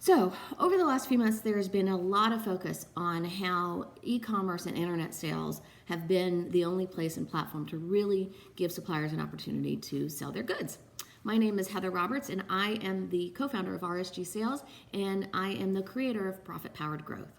So, over the last few months, there's been a lot of focus on how e-commerce and internet sales have been the only place and platform to really give suppliers an opportunity to sell their goods. My name is Heather Roberts, and I am the co-founder of RSG Sales, and I am the creator of Profit Powered Growth.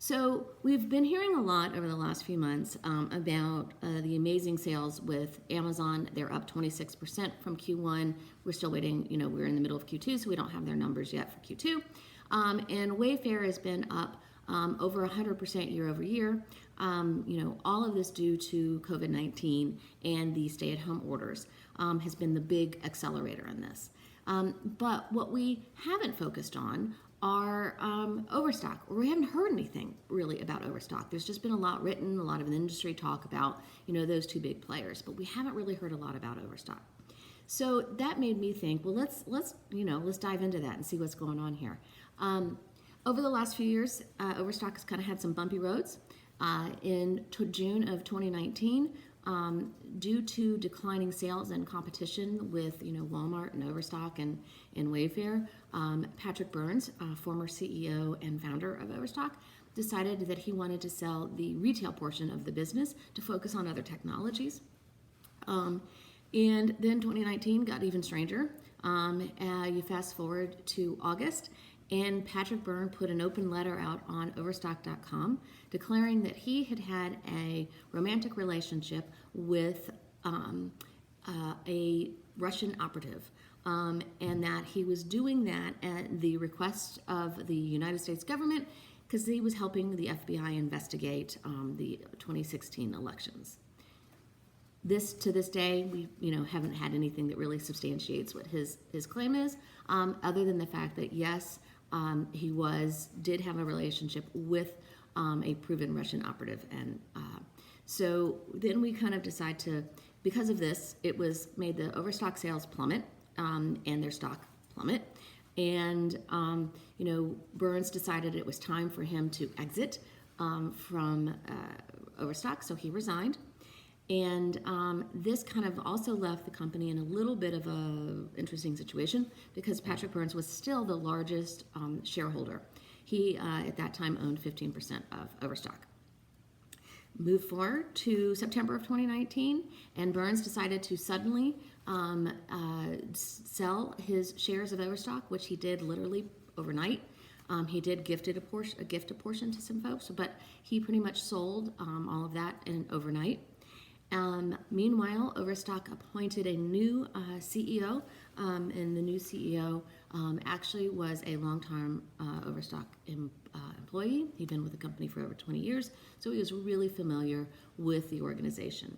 So we've been hearing a lot over the last few months about the amazing sales with Amazon. They're up 26% from Q1. We're still waiting, we're in the middle of Q2, so we don't have their numbers yet for Q2. And Wayfair has been up over 100% year over year. All of this due to COVID-19 and the stay-at-home orders has been the big accelerator in this. But what we haven't focused on are Overstock, or we haven't heard anything really about Overstock. There's just been a lot written, a lot of industry talk about, those two big players, but we haven't really heard a lot about Overstock. So that made me think, well, let's dive into that and see what's going on here. Over the last few years, Overstock has kind of had some bumpy roads. In June of 2019, due to declining sales and competition with Walmart and Overstock and Wayfair, Patrick Burns, former CEO and founder of Overstock, decided that he wanted to sell the retail portion of the business to focus on other technologies. And then 2019 got even stranger. You fast forward to August, and Patrick Byrne put an open letter out on Overstock.com declaring that he had had a romantic relationship with a Russian operative, and that he was doing that at the request of the United States government because he was helping the FBI investigate the 2016 elections. To this day, we haven't had anything that really substantiates what his claim is, other than the fact that yes, he did have a relationship with a proven Russian operative, and so then we kind of decide to, because of this, it was made the Overstock sales plummet and their stock plummet, and Burns decided it was time for him to exit from Overstock, so he resigned. And this kind of also left the company in a little bit of an interesting situation because Patrick Burns was still the largest shareholder. He, at that time, owned 15% of Overstock. Move forward to September of 2019, and Burns decided to suddenly sell his shares of Overstock, which he did literally overnight. He did gift a portion to some folks, but he pretty much sold all of that overnight. Meanwhile, Overstock appointed a new CEO, and the new CEO actually was a long-time Overstock employee. He'd been with the company for over 20 years, so he was really familiar with the organization.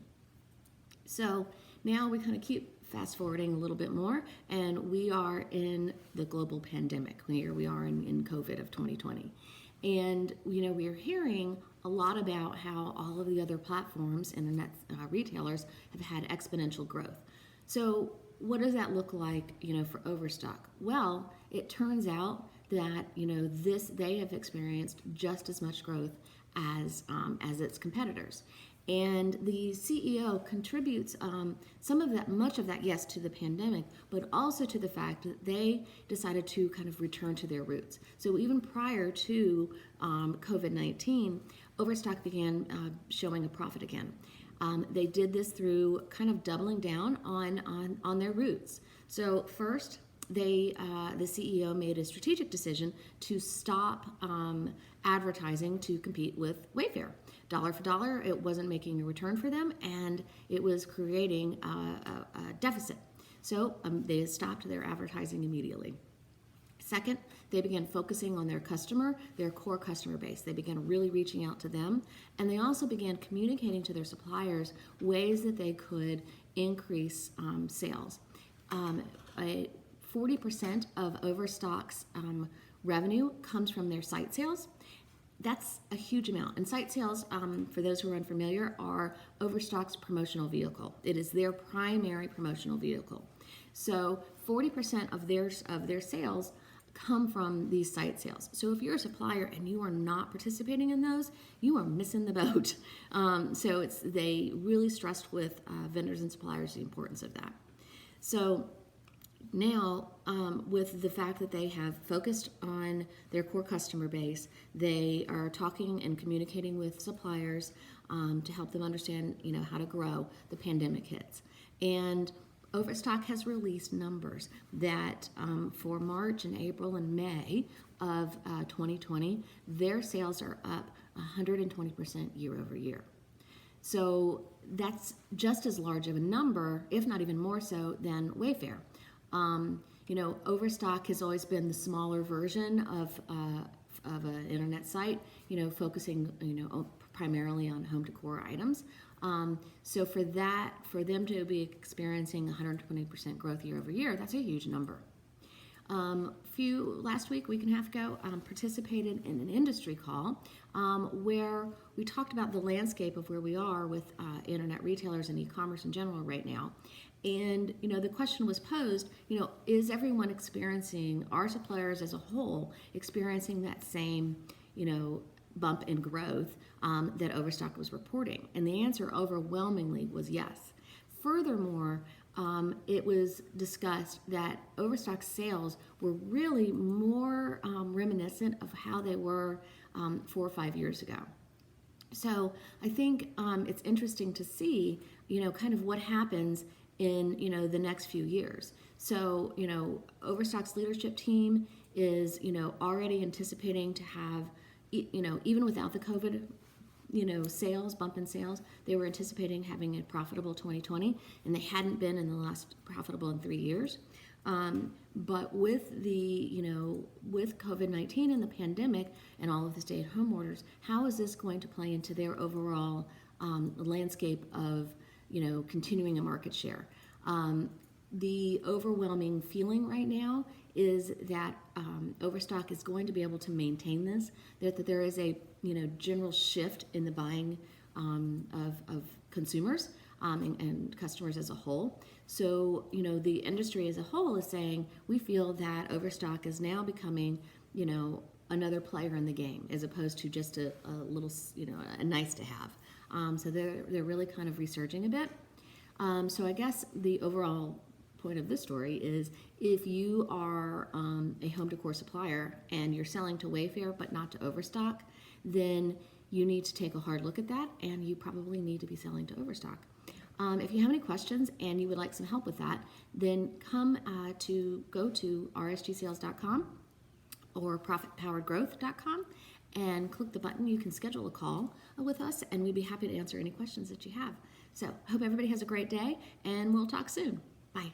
So now we kind of keep fast-forwarding a little bit more, and we are in the global pandemic. Here we are in COVID of 2020. And, we are hearing a lot about how all of the other platforms, internet retailers, have had exponential growth. So what does that look like, for Overstock? Well, it turns out that, they have experienced just as much growth as its competitors. And the CEO contributes much of that, yes, to the pandemic, but also to the fact that they decided to kind of return to their roots. So even prior to COVID-19, Overstock began showing a profit again. They did this through kind of doubling down on their roots. So first, the CEO made a strategic decision to stop advertising to compete with Wayfair. Dollar for dollar, it wasn't making a return for them, and it was creating a deficit. So they stopped their advertising immediately. Second, they began focusing on their core customer base. They began really reaching out to them, and they also began communicating to their suppliers ways that they could increase sales. 40% of Overstock's revenue comes from their site sales. That's a huge amount. And site sales, for those who are unfamiliar, are Overstock's promotional vehicle. It is their primary promotional vehicle. So 40% of their sales come from these site sales. So if you're a supplier and you are not participating in those, you are missing the boat. So they really stressed with vendors and suppliers the importance of that. So Now, with the fact that they have focused on their core customer base, they are talking and communicating with suppliers to help them understand, how to grow. The pandemic hits, and Overstock has released numbers that for March and April and May of 2020, their sales are up 120% year over year. So that's just as large of a number, if not even more so, than Wayfair. Overstock has always been the smaller version of an internet site, focusing, primarily on home decor items. So for them to be experiencing 120% growth year over year, that's a huge number. Week and a half ago, participated in an industry call where we talked about the landscape of where we are with internet retailers and e-commerce in general right now. And, the question was posed, is everyone experiencing, our suppliers as a whole, experiencing that same, bump in growth that Overstock was reporting? And the answer overwhelmingly was yes. Furthermore, it was discussed that Overstock sales were really more reminiscent of how they were 4 or 5 years ago. So I think it's interesting to see, kind of what happens in, the next few years. So, Overstock's leadership team is, already anticipating to have, even without the COVID, sales, bump in sales, they were anticipating having a profitable 2020, and they hadn't been in the last profitable in 3 years. But with with COVID-19 and the pandemic and all of the stay-at-home orders, how is this going to play into their overall landscape of, continuing a market share? The overwhelming feeling right now is that Overstock is going to be able to maintain this, that there is a general shift in the buying of consumers and customers as a whole. So, the industry as a whole is saying, we feel that Overstock is now becoming, another player in the game as opposed to just a little, a nice to have. So they're really kind of resurging a bit. So I guess the overall point of this story is, if you are a home decor supplier and you're selling to Wayfair but not to Overstock, then you need to take a hard look at that, and you probably need to be selling to Overstock. If you have any questions and you would like some help with that, then go to rsgsales.com or profitpoweredgrowth.com and click the button. You can schedule a call with us, and we'd be happy to answer any questions that you have. So, hope everybody has a great day, and we'll talk soon. Bye.